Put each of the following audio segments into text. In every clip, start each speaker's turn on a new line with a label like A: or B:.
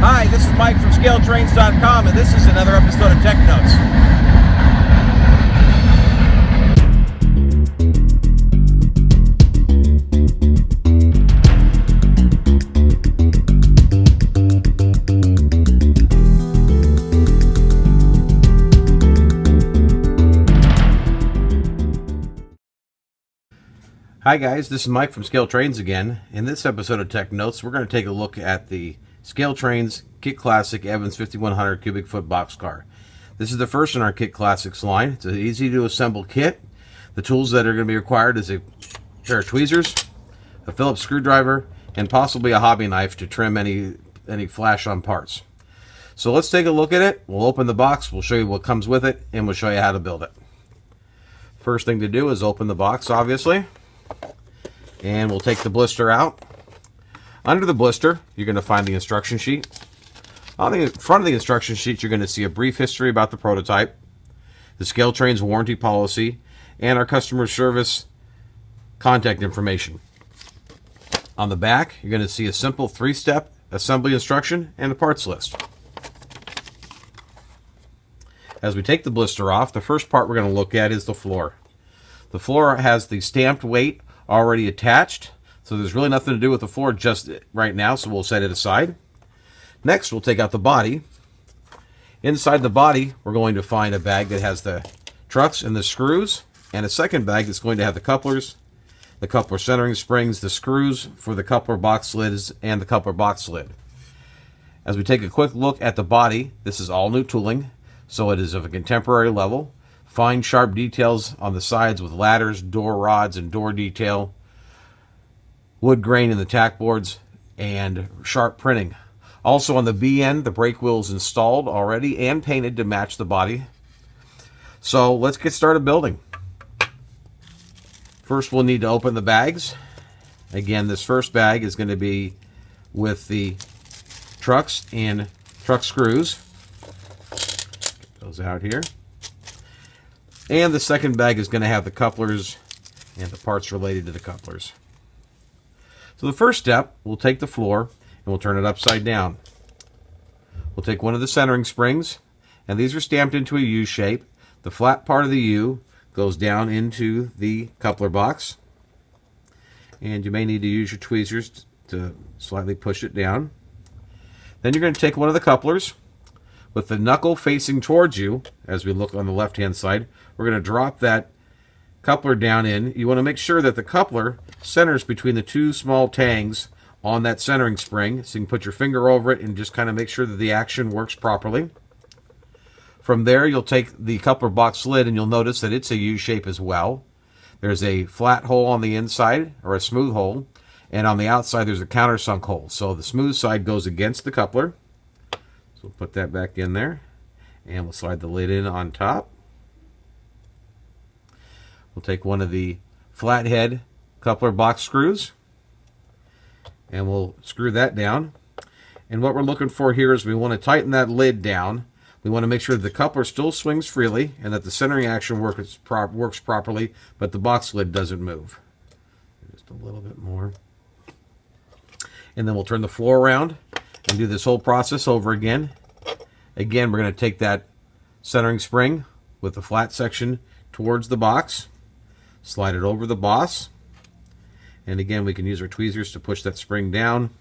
A: Hi, this is Mike from ScaleTrains.com, and this is another episode of Tech Notes. Hi guys, this is Mike from Scale Trains again. In this episode of Tech Notes, we're going to take a look at the Scale Trains Kit Classic Evans 5100 cubic foot boxcar. This is the first in our Kit Classics line. It's an easy to assemble kit. The tools that are going to be required is a pair of tweezers, a Phillips screwdriver, and possibly a hobby knife to trim any flash on parts. So let's take a look at it. We'll open the box, we'll show you what comes with it, and we'll show you how to build it. First thing to do is open the box, obviously. And we'll take the blister out. Under the blister, you're going to find the instruction sheet. On the front of the instruction sheet, you're going to see a brief history about the prototype, the Scale Trains warranty policy, and our customer service contact information. On the back, you're going to see a simple 3-step assembly instruction and a parts list. As we take the blister off, the first part we're going to look at is the floor. The floor has the stamped weight already attached, so there's really nothing to do with the floor just right now, so we'll set it aside. Next, we'll take out the body. Inside the body, we're going to find a bag that has the trucks and the screws, and a second bag that's going to have the couplers, the coupler centering springs, the screws for the coupler box lids, and the coupler box lid. As we take a quick look at the body, this is all new tooling, so it is of a contemporary level. Fine, sharp details on the sides with ladders, door rods, and door detail. Wood grain in the tack boards, and sharp printing. Also on the B end, the brake wheel is installed already and painted to match the body. So let's get started building. First, we'll need to open the bags. Again, this first bag is going to be with the trucks and truck screws. Get those out here. And the second bag is going to have the couplers and the parts related to the couplers. So the first step, we'll take the floor and we'll turn it upside down. We'll take one of the centering springs, and these are stamped into a U shape. The flat part of the U goes down into the coupler box. And you may need to use your tweezers to slightly push it down. Then you're going to take one of the couplers with the knuckle facing towards you. As we look on the left hand side, we're going to drop that coupler down in. You want to make sure that the coupler centers between the two small tangs on that centering spring, so you can put your finger over it and just kind of make sure that the action works properly. From there, you'll take the coupler box lid, and you'll notice that it's a U shape as well. There's a flat hole on the inside, or a smooth hole, and on the outside there's a countersunk hole. So the smooth side goes against the coupler. So we'll put that back in there, and we'll slide the lid in on top. We'll take one of the flathead coupler box screws, and we'll screw that down. And what we're looking for here is we want to tighten that lid down. We want to make sure that the coupler still swings freely and that the centering action works properly, but the box lid doesn't move. Just a little bit more. And then we'll turn the floor around and do this whole process over again. Again, we're going to take that centering spring with the flat section towards the box, slide it over the boss, and again we can use our tweezers to push that spring down,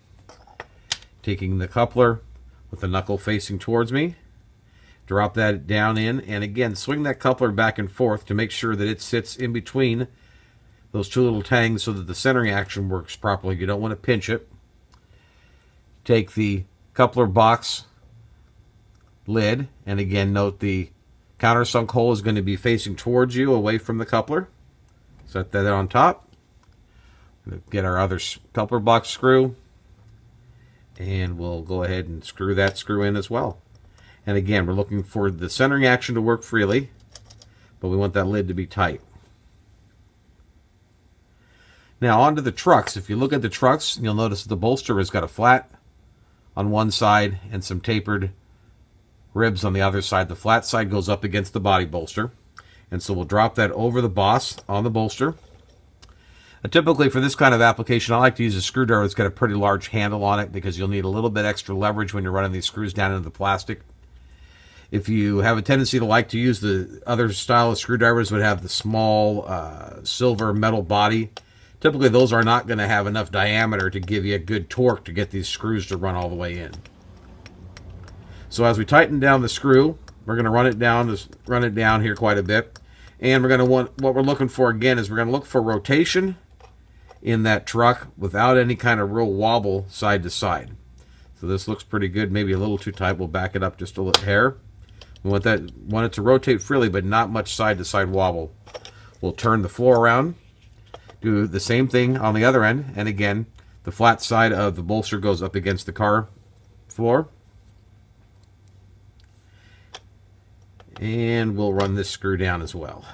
A: taking the coupler with the knuckle facing towards me, drop that down in, and again swing that coupler back and forth to make sure that it sits in between those two little tangs so that the centering action works properly. You don't want to pinch it. Take the coupler box lid, and again note the countersunk hole is going to be facing towards you, away from the coupler. Set that on top. Get our other coupler box screw, and we'll go ahead and screw that screw in as well. And again, we're looking for the centering action to work freely, but we want that lid to be tight. Now onto the trucks. If you look at the trucks, you'll notice that the bolster has got a flat on one side and some tapered ribs on the other side. The flat side goes up against the body bolster, and so we'll drop that over the boss on the bolster. Typically for this kind of application, I like to use a screwdriver that's got a pretty large handle on it because you'll need a little bit extra leverage when you're running these screws down into the plastic. If you have a tendency to like to use the other style of screwdrivers would have the small silver metal body, typically those are not going to have enough diameter to give you a good torque to get these screws to run all the way in. So as we tighten down the screw, we're going to run it down here quite a bit. And we're going to want, what we're looking for again is we're going to look for rotation in that truck without any kind of real wobble side to side. So this looks pretty good, maybe a little too tight. We'll back it up just a little hair. We want it to rotate freely, but not much side to side wobble. We'll turn the floor around, do the same thing on the other end, and again, the flat side of the bolster goes up against the car floor. And we'll run this screw down as well.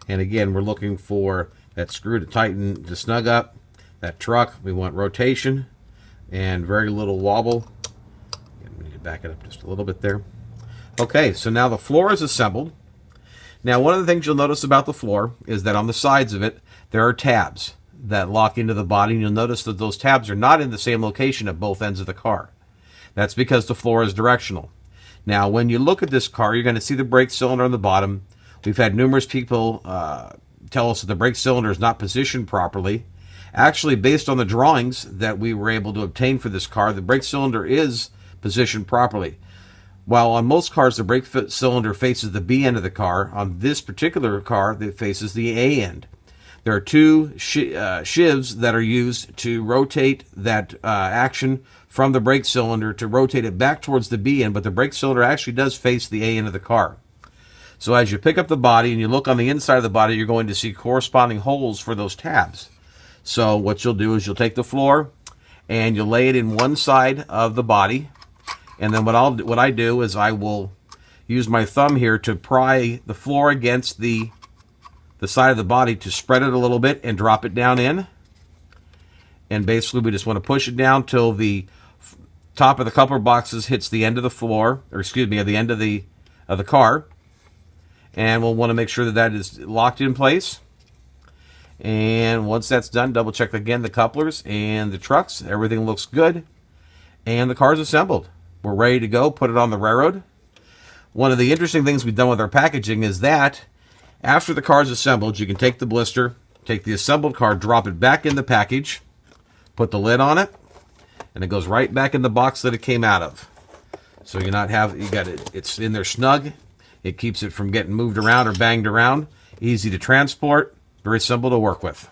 A: And again, we're looking for that screw to tighten, to snug up. That truck, we want rotation and very little wobble. We need to back it up just a little bit there. Okay, so now the floor is assembled. Now, one of the things you'll notice about the floor is that on the sides of it, there are tabs that lock into the body, and you'll notice that those tabs are not in the same location at both ends of the car. That's because the floor is directional. Now, when you look at this car, you're going to see the brake cylinder on the bottom. We've had numerous people tell us that the brake cylinder is not positioned properly. Actually, based on the drawings that we were able to obtain for this car, the brake cylinder is positioned properly. While on most cars, the brake cylinder faces the B end of the car, on this particular car, it faces the A end. There are two shivs that are used to rotate that action from the brake cylinder to rotate it back towards the B end, but the brake cylinder actually does face the A end of the car. So as you pick up the body and you look on the inside of the body, you're going to see corresponding holes for those tabs. So what you'll do is you'll take the floor and you'll lay it in one side of the body, and then what I do is I will use my thumb here to pry the floor against the side of the body to spread it a little bit and drop it down in. And basically we just want to push it down till the top of the coupler boxes hits the end of the floor, or excuse me, at the end of the car. And we'll want to make sure that that is locked in place. And once that's done, double check again the couplers and the trucks. Everything looks good. And the car's assembled. We're ready to go, put it on the railroad. One of the interesting things we've done with our packaging is that after the car's assembled, you can take the blister, take the assembled car, drop it back in the package, put the lid on it, and it goes right back in the box that it came out of. So you got it, it's in there snug. It keeps it from getting moved around or banged around. Easy to transport, very simple to work with.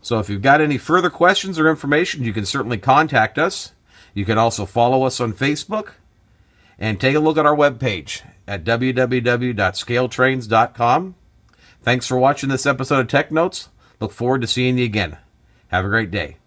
A: So if you've got any further questions or information, you can certainly contact us. You can also follow us on Facebook and take a look at our webpage at www.scaletrains.com. Thanks for watching this episode of Tech Notes. Look forward to seeing you again. Have a great day.